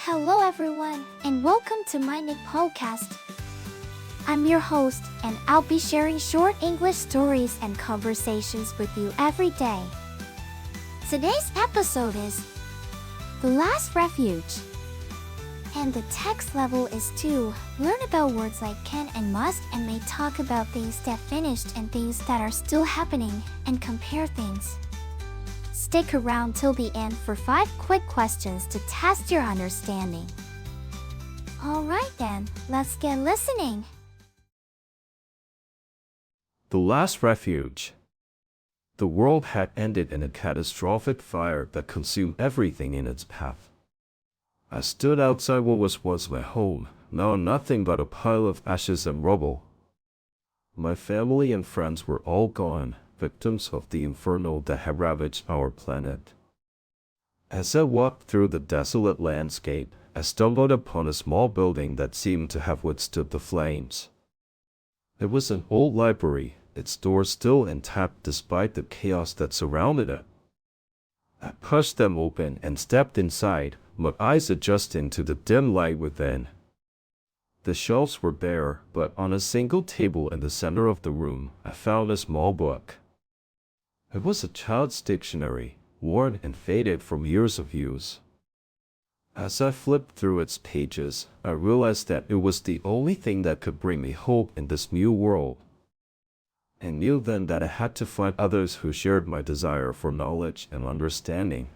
Hello everyone, and welcome to MyniQ podcast. I'm your host, and I'll be sharing short English stories and conversations with you every day. Today's episode is The Last Refuge. And the text level is to learn about words like can and must and may talk about things that finished and things that are still happening and compare things. Stick around till the end for 5 quick questions to test your understanding. Alright then, let's get listening. The Last Refuge. The world had ended in a catastrophic fire that consumed everything in its path. I stood outside what was once my home, now nothing but a pile of ashes and rubble. My family and friends were all gone, victims of the inferno that had ravaged our planet. As I walked through the desolate landscape, I stumbled upon a small building that seemed to have withstood the flames. It was an old library, its doors still intact despite the chaos that surrounded it. I pushed them open and stepped inside, my eyes adjusting to the dim light within. The shelves were bare, but on a single table in the center of the room, I found a small book. It was a child's dictionary, worn and faded from years of use. As I flipped through its pages, I realized that it was the only thing that could bring me hope in this new world. I knew then that I had to find others who shared my desire for knowledge and understanding.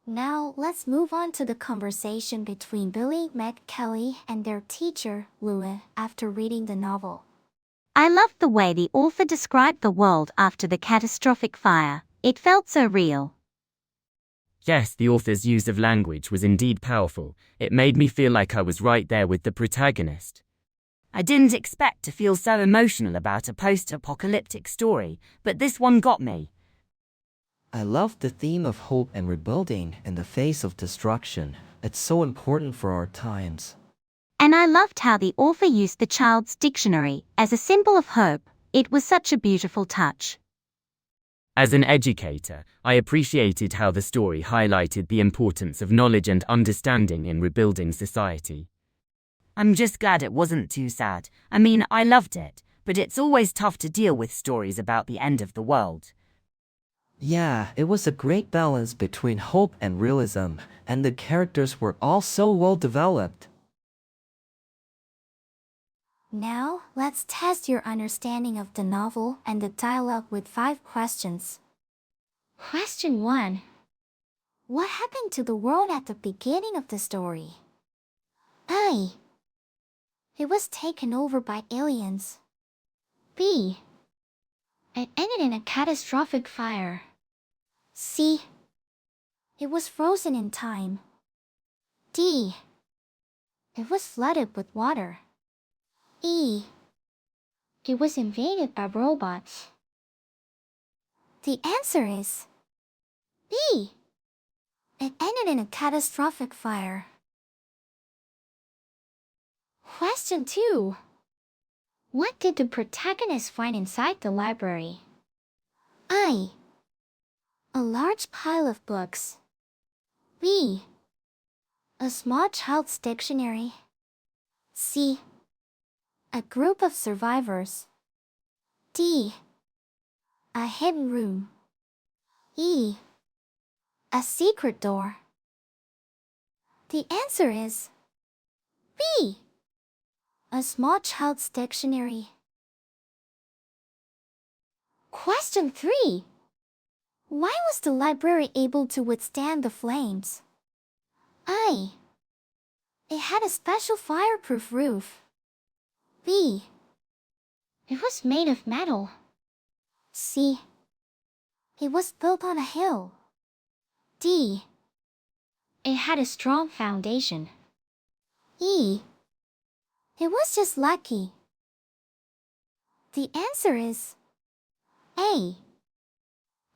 Now, let's move on to the conversation between Billy, Meg, Kelly, and their teacher, Louis, after reading the novel. I loved the way the author described the world after the catastrophic fire. It felt so real. Yes, the author's use of language was indeed powerful. It made me feel like I was right there with the protagonist. I didn't expect to feel so emotional about a post-apocalyptic story, but this one got me. I love the theme of hope and rebuilding in the face of destruction. It's so important for our times. And I loved how the author used the child's dictionary as a symbol of hope. It was such a beautiful touch. As an educator, I appreciated how the story highlighted the importance of knowledge and understanding in rebuilding society. I'm just glad it wasn't too sad. I mean, I loved it, but it's always tough to deal with stories about the end of the world. Yeah, it was a great balance between hope and realism, and the characters were all so well developed. Now, let's test your understanding of the novel and the dialogue with 5 questions. Question 1. What happened to the world at the beginning of the story? A. It was taken over by aliens. B. It ended in a catastrophic fire. C. It was frozen in time. D. It was flooded with water. E. It was invaded by robots. The answer is B. It ended in a catastrophic fire. Question 2. What did the protagonist find inside the library? A. A large pile of books. B. A small child's dictionary. C. A group of survivors. D. A hidden room. E. A secret door. The answer is B. A small child's dictionary. Question 3. Why was the library able to withstand the flames? A. It had a special fireproof roof. B. It was made of metal. C. It was built on a hill. D. It had a strong foundation. E. It was just lucky. The answer is A.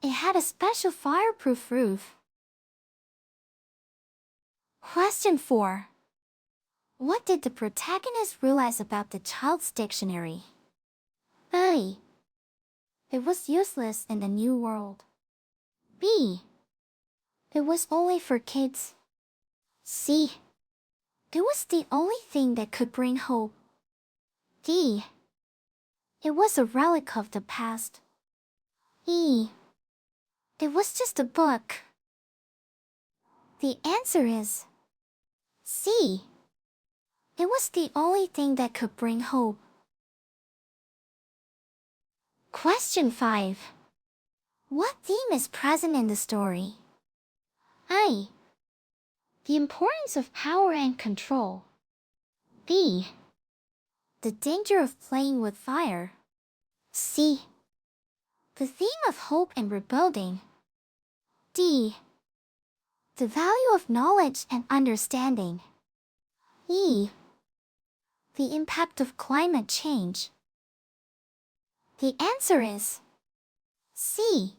It had a special fireproof roof. Question 4. What did the protagonist realize about the child's dictionary? A. It was useless in the new world. B. It was only for kids. C. It was the only thing that could bring hope. D. It was a relic of the past. E. It was just a book. The answer is C. It was the only thing that could bring hope. Question 5. What theme is present in the story? A. The importance of power and control. B. The danger of playing with fire. C. The theme of hope and rebuilding. D. The value of knowledge and understanding. E. The impact of climate change. The answer is C.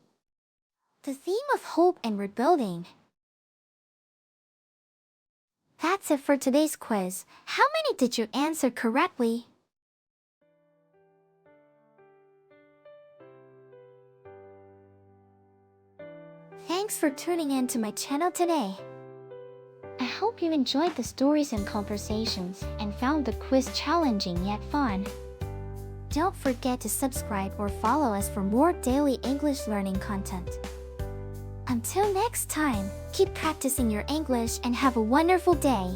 The theme of hope and rebuilding. That's it for today's quiz. How many did you answer correctly? Thanks for tuning in to my channel today. I hope you enjoyed the stories and conversations and found the quiz challenging yet fun. Don't forget to subscribe or follow us for more daily English learning content. Until next time, keep practicing your English and have a wonderful day.